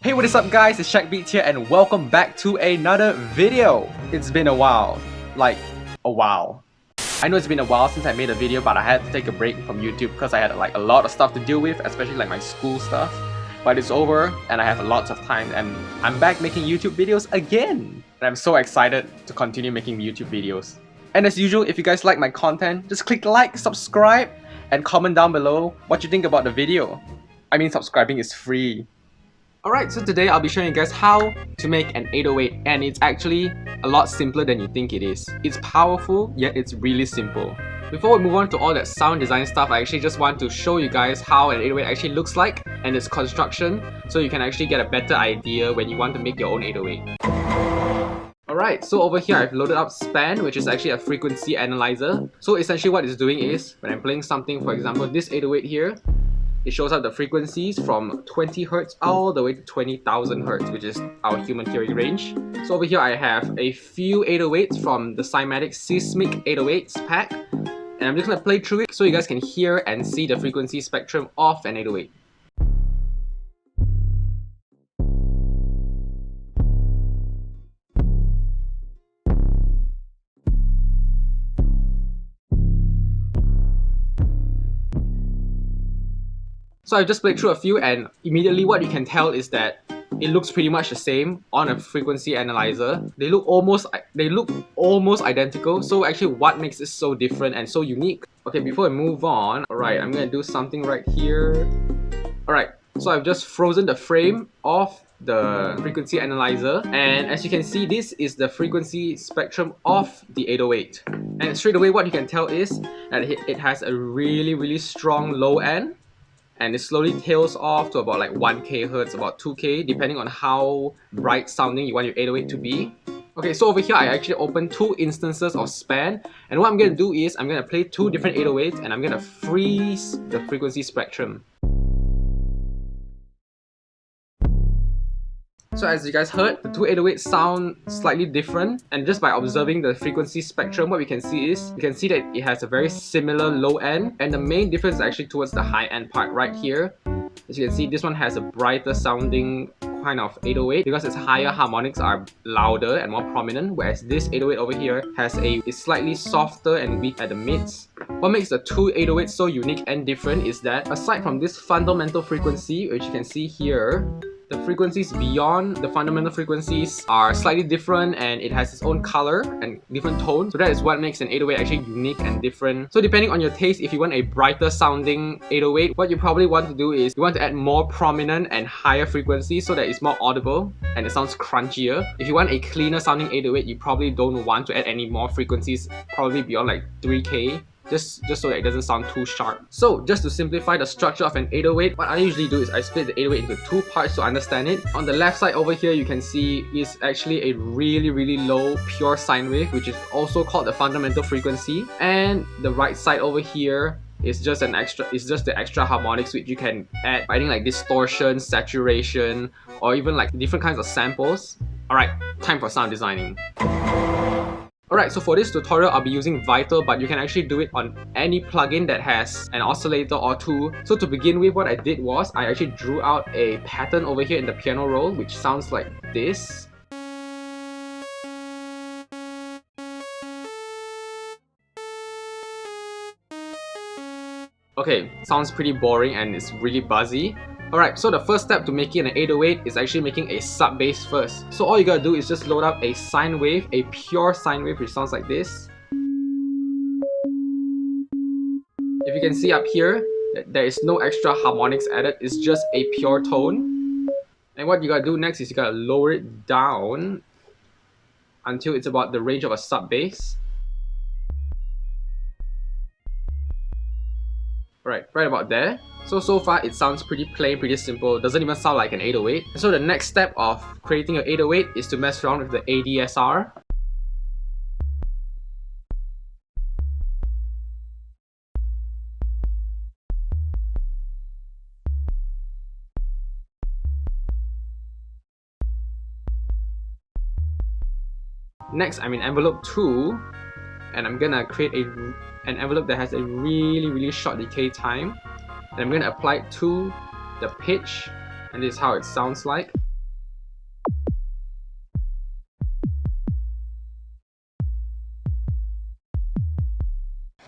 Hey, what is up guys, it's ShaqBeats here and welcome back to another video. It's been a while, like a while. I know it's been a while since I made a video, but I had to take a break from YouTube because I had like a lot of stuff to deal with, especially like my school stuff. But it's over and I have lots of time and I'm back making YouTube videos again. And I'm so excited to continue making YouTube videos. And as usual, if you guys like my content, just click like, subscribe, and comment down below what you think about the video. I mean, subscribing is free. Alright, so today I'll be showing you guys how to make an 808, and it's actually a lot simpler than you think it is. It's powerful, yet it's really simple. Before we move on to all that sound design stuff, I actually just want to show you guys how an 808 actually looks like and its construction, so you can actually get a better idea when you want to make your own 808. Alright, so over here I've loaded up span, which is actually a frequency analyzer. So essentially what it's doing is, when I'm playing something, for example this 808 here, it shows up the frequencies from 20 Hz all the way to 20,000 Hz, which is our human hearing range. So over here I have a few 808s from the Cymatic Seismic 808s pack, and I'm just going to play through it so you guys can hear and see the frequency spectrum of an 808. So I just played through a few, and immediately what you can tell is that it looks pretty much the same on a frequency analyzer. They look almost identical. So actually what makes it so different and so unique? Okay, before I move on, alright, I'm gonna do something right here. Alright, so I've just frozen the frame of the frequency analyzer, and as you can see, this is the frequency spectrum of the 808. And straight away what you can tell is that it has a really strong low end, and it slowly tails off to about like 1k Hz, about 2k, depending on how bright sounding you want your 808 to be. Okay, so over here I actually opened two instances of span, and what I'm going to do is I'm going to play two different 808s and I'm going to freeze the frequency spectrum. So as you guys heard, the two 808s sound slightly different, and just by observing the frequency spectrum, what we can see is, you can see that it has a very similar low end, and the main difference is actually towards the high end part right here. As you can see, this one has a brighter sounding kind of 808 because its higher harmonics are louder and more prominent, whereas this 808 over here is slightly softer and weak at the mids. What makes the two 808s so unique and different is that aside from this fundamental frequency, which you can see here, the frequencies beyond the fundamental frequencies are slightly different, and it has its own color and different tones. So that is what makes an 808 actually unique and different. So depending on your taste, if you want a brighter sounding 808, what you probably want to do is you want to add more prominent and higher frequencies so that it's more audible and it sounds crunchier. If you want a cleaner sounding 808, you probably don't want to add any more frequencies, probably beyond like 3k. Just so that it doesn't sound too sharp. So just to simplify the structure of an 808, what I usually do is I split the 808 into two parts to understand it. On the left side over here, you can see is actually a really low pure sine wave, which is also called the fundamental frequency. And the right side over here is just the extra harmonics, which you can add by adding like distortion, saturation, or even like different kinds of samples. Alright, time for sound designing. Alright, so for this tutorial, I'll be using Vital, but you can actually do it on any plugin that has an oscillator or two. So to begin with, what I did was I actually drew out a pattern over here in the piano roll, which sounds like this. Okay, sounds pretty boring and it's really buzzy. Alright, so the first step to making an 808 is actually making a sub bass first. So all you gotta do is just load up a sine wave, a pure sine wave, which sounds like this. If you can see up here, there is no extra harmonics added, it's just a pure tone. And what you gotta do next is you gotta lower it down until it's about the range of a sub bass. Right about there. So far it sounds pretty plain, pretty simple, doesn't even sound like an 808. So the next step of creating your 808 is to mess around with the ADSR. Next, I'm in envelope 2, and I'm gonna create an envelope that has a really short decay time. And I'm going to apply it to the pitch, and this is how it sounds like.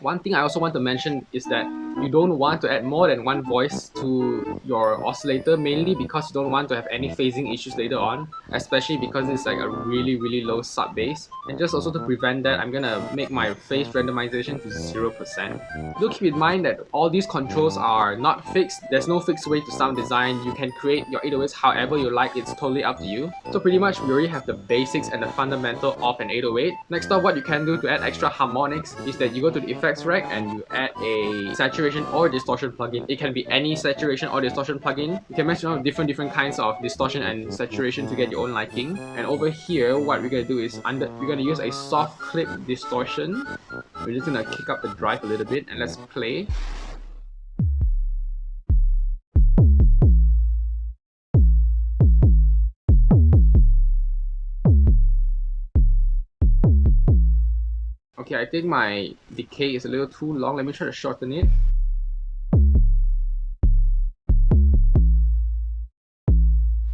One thing I also want to mention is that you don't want to add more than one voice to your oscillator, mainly because you don't want to have any phasing issues later on, especially because it's like a really low sub bass. And just also to prevent that, I'm gonna make my phase randomization to 0%. Do keep in mind that all these controls are not fixed. There's no fixed way to sound design. You can create your 808s however you like. It's totally up to you. So pretty much we already have the basics and the fundamental of an 808. Next up, what you can do to add extra harmonics is that you go to the effects rack and you add a saturation or distortion plugin. It can be any saturation or distortion plugin. You can mess around with different kinds of distortion and saturation to get your own liking. And over here, what we're gonna do is we're gonna use a soft clip distortion. We're just gonna kick up the drive a little bit and let's play. Okay, I think my decay is a little too long. Let me try to shorten it.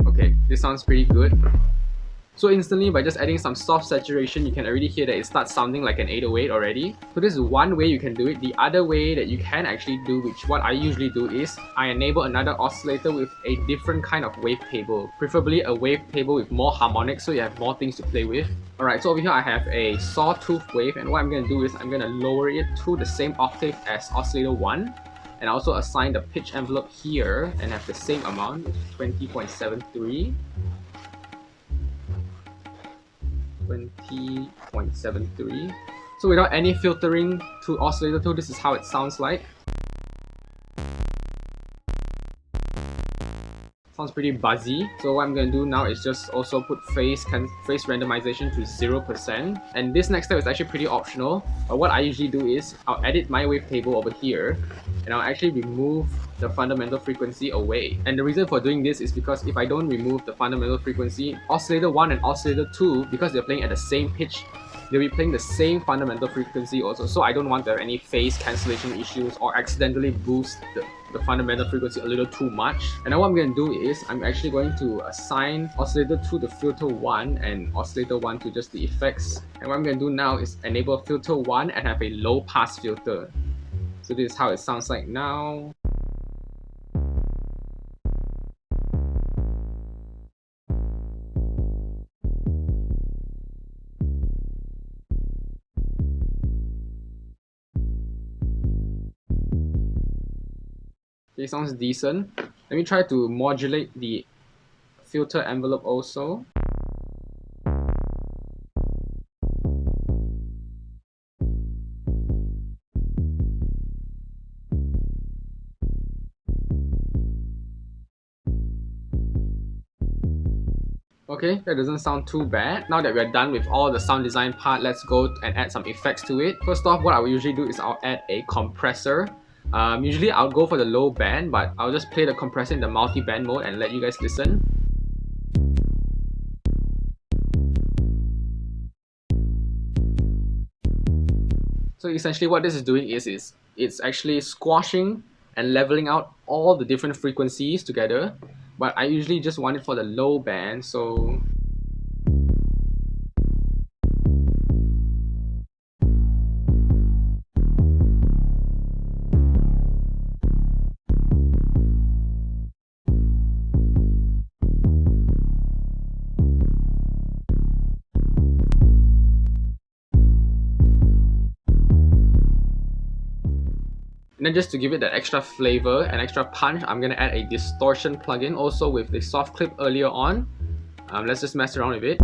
Okay, this sounds pretty good. So instantly, by just adding some soft saturation, you can already hear that it starts sounding like an 808 already. So this is one way you can do it. The other way that you can actually do, which what I usually do, is I enable another oscillator with a different kind of wavetable. Preferably a wavetable with more harmonics so you have more things to play with. Alright, so over here I have a sawtooth wave, and what I'm going to do is I'm going to lower it to the same octave as oscillator 1. And also assign the pitch envelope here and have the same amount, 20.73. 20.73. So without any filtering to oscillator 2, this is how it sounds like. Sounds pretty buzzy. So what I'm going to do now is just also put phase randomization to 0%. And this next step is actually pretty optional. But what I usually do is I'll edit my wavetable over here and I'll actually remove the fundamental frequency away. And the reason for doing this is because if I don't remove the fundamental frequency, oscillator 1 and oscillator 2, because they're playing at the same pitch, they'll be playing the same fundamental frequency also. So I don't want to have any phase cancellation issues or accidentally boost the fundamental frequency a little too much. And now what I'm going to do is I'm actually going to assign oscillator 2 to filter 1 and oscillator 1 to just the effects. And what I'm going to do now is enable filter 1 and have a low pass filter. So this is how it sounds like now. Okay, sounds decent. Let me try to modulate the filter envelope also. Okay, that doesn't sound too bad. Now that we're done with all the sound design part, let's go and add some effects to it. First off, what I will usually do is I'll add a compressor. Usually I'll go for the low band, but I'll just play the compressor in the multi-band mode and let you guys listen. So essentially what this is doing is it's actually squashing and leveling out all the different frequencies together. But I usually just want it for the low band, so and then just to give it that extra flavor and extra punch, I'm gonna add a distortion plugin also with the soft clip earlier on. Let's just mess around with it.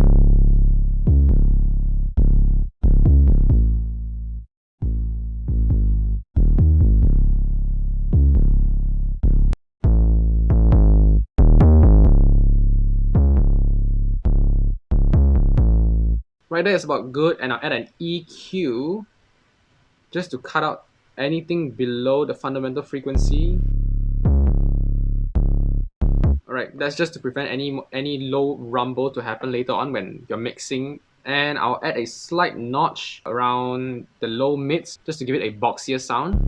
Right there is about good, and I'll add an EQ just to cut out anything below the fundamental frequency. Alright, that's just to prevent any low rumble to happen later on when you're mixing. And I'll add a slight notch around the low mids just to give it a boxier sound.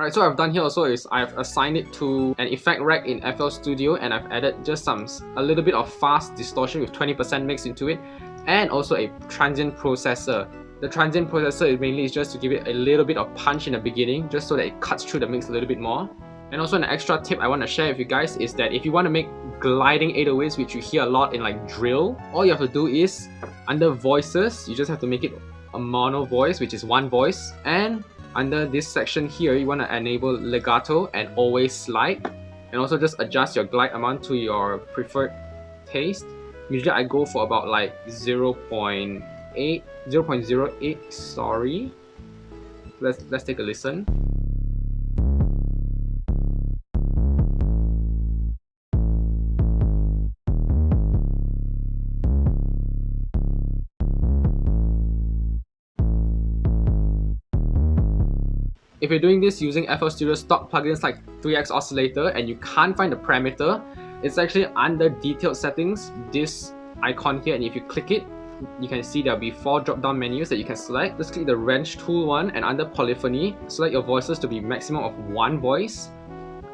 Alright, so what I've done here also is I've assigned it to an effect rack in FL Studio, and I've added just a little bit of fast distortion with 20% mix into it, and also a transient processor. The transient processor mainly is just to give it a little bit of punch in the beginning, just so that it cuts through the mix a little bit more. And also an extra tip I want to share with you guys is that if you want to make gliding 808s, which you hear a lot in like drill, all you have to do is under voices, you just have to make it a mono voice, which is one voice, and under this section here, you want to enable legato and always slide, and also just adjust your glide amount to your preferred taste. Usually I go for about like 0.08, sorry. Let's take a listen. If you're doing this using FL Studio stock plugins like 3x oscillator and you can't find the parameter, it's actually under detailed settings, this icon here, and if you click it, you can see there'll be 4 drop down menus that you can select. Just click the wrench tool one, and under polyphony, select your voices to be maximum of 1 voice.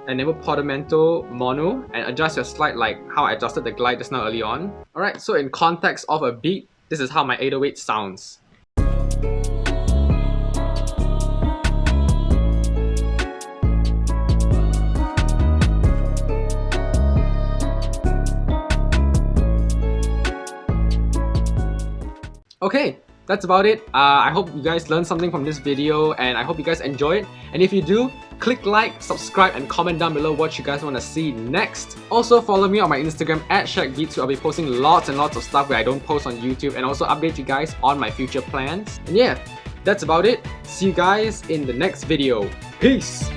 Enable portamento mono and adjust your slide like how I adjusted the glide just now early on. Alright, so in context of a beat, this is how my 808 sounds. Okay, that's about it. I hope you guys learned something from this video, and I hope you guys enjoy it. And if you do, click like, subscribe, and comment down below what you guys want to see next. Also, follow me on my Instagram at ShaqBeats, where I'll be posting lots and lots of stuff where I don't post on YouTube, and also update you guys on my future plans. And yeah, that's about it. See you guys in the next video. Peace!